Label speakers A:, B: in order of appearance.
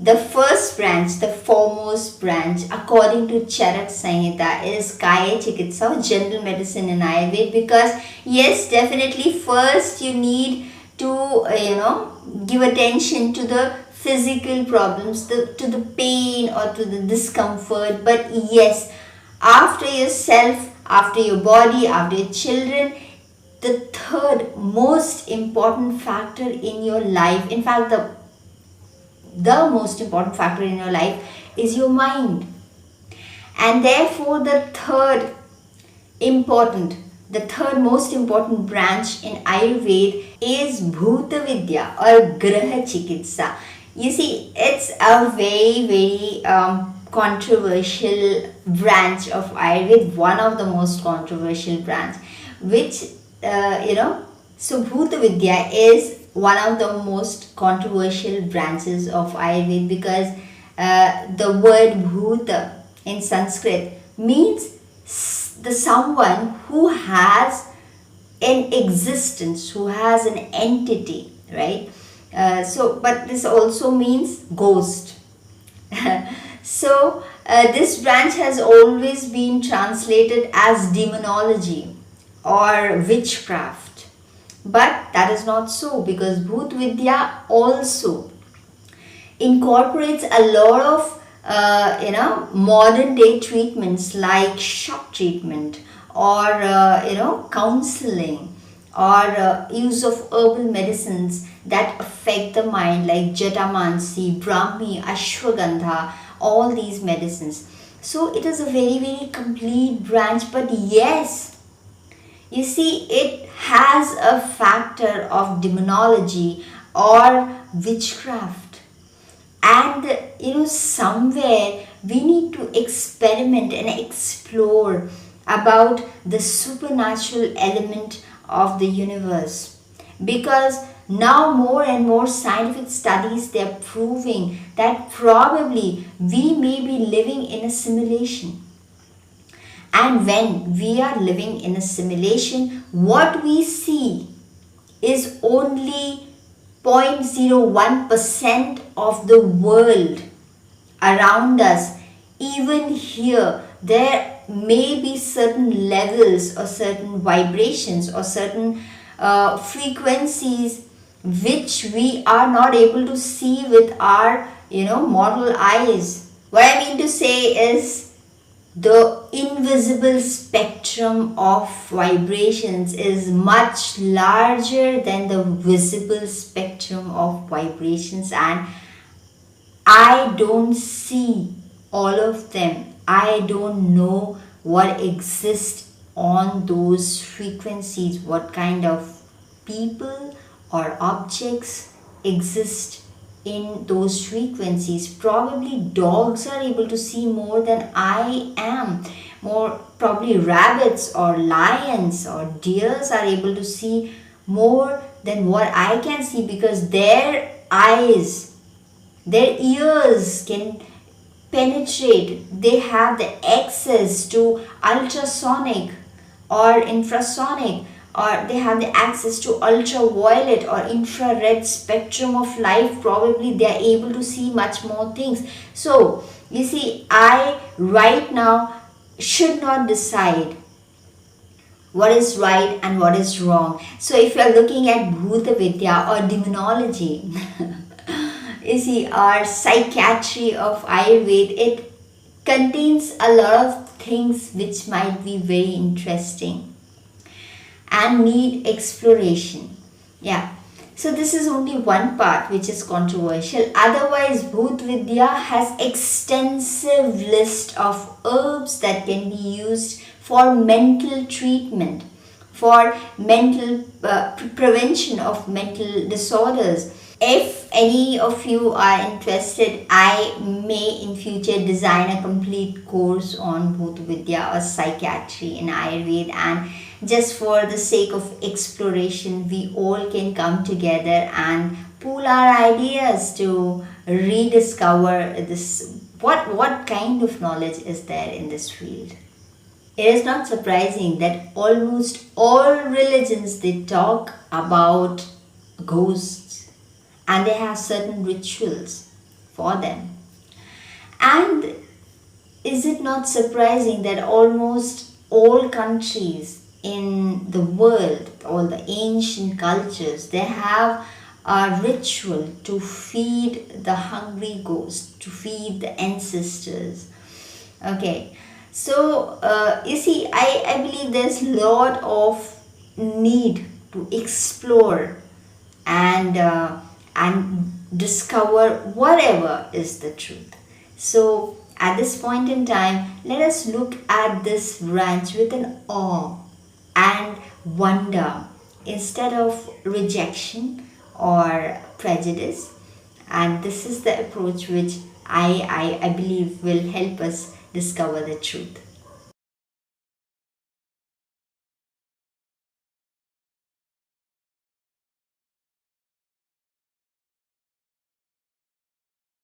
A: the first branch, the foremost branch, according to Charak Samhita, is Kaya Chikitsa or general medicine in Ayurveda. Because yes, definitely first you need to give attention to the physical problems, to the pain or to the discomfort. But yes, after yourself, after your body, after your children, the third most important factor in your life, in fact the most important factor in your life, is your mind. And therefore the third most important branch in Ayurveda is Bhuta Vidya or Graha Chikitsa. You see, it's a very controversial branch of Ayurveda, one of the most controversial branch, which so Bhuta Vidya is one of the most controversial branches of Ayurveda, because the word Bhuta in Sanskrit means the someone who has an existence, who has an entity, right? But this also means ghost. So this branch has always been translated as demonology or witchcraft, but that is not so, because Bhut Vidya also incorporates a lot of modern day treatments like shock treatment or counseling or use of herbal medicines that affect the mind, like Jatamansi, Brahmi, Ashwagandha, all these medicines. So it is a very complete branch. But yes, you see, it has a factor of demonology or witchcraft. And somewhere we need to experiment and explore about the supernatural element of the universe, because now more and more scientific studies, they are proving that probably we may be living in a simulation. And when we are living in a simulation, what we see is only 0.01% of the world around us. Even here, there may be certain levels or certain vibrations or certain frequencies which we are not able to see with our mortal eyes. What I mean to say is, the invisible spectrum of vibrations is much larger than the visible spectrum of vibrations, and I don't see all of them. I don't know what exists on those frequencies, what kind of people or objects exist in those frequencies. Probably dogs are able to see more than I am. More probably rabbits or lions or deers are able to see more than what I can see, because their eyes, their ears can penetrate. They have the access to ultrasonic or infrasonic, or they have the access to ultraviolet or infrared spectrum of light. Probably they are able to see much more things. So you see, I right now should not decide what is right and what is wrong. So if you are looking at Bhuta Vidya or demonology, you see, our psychiatry of Ayurveda, it contains a lot of things which might be very interesting and need exploration. Yeah. So this is only one part which is controversial. Otherwise, Bhut Vidya has extensive list of herbs that can be used for mental treatment, for mental prevention of mental disorders. If any of you are interested, I may in future design a complete course on Bhuta Vidya or psychiatry in Ayurveda, and just for the sake of exploration, we all can come together and pool our ideas to rediscover this. What kind of knowledge is there in this field? It is not surprising that almost all religions, they talk about ghosts and they have certain rituals for them. And is it not surprising that almost all countries in the world, all the ancient cultures, they have a ritual to feed the hungry ghost, to feed the ancestors. Okay, so you see, I believe there's a lot of need to explore and discover whatever is the truth. So at this point in time, let us look at this branch with an awe and wonder instead of rejection or prejudice. And this is the approach which I believe will help us discover the truth.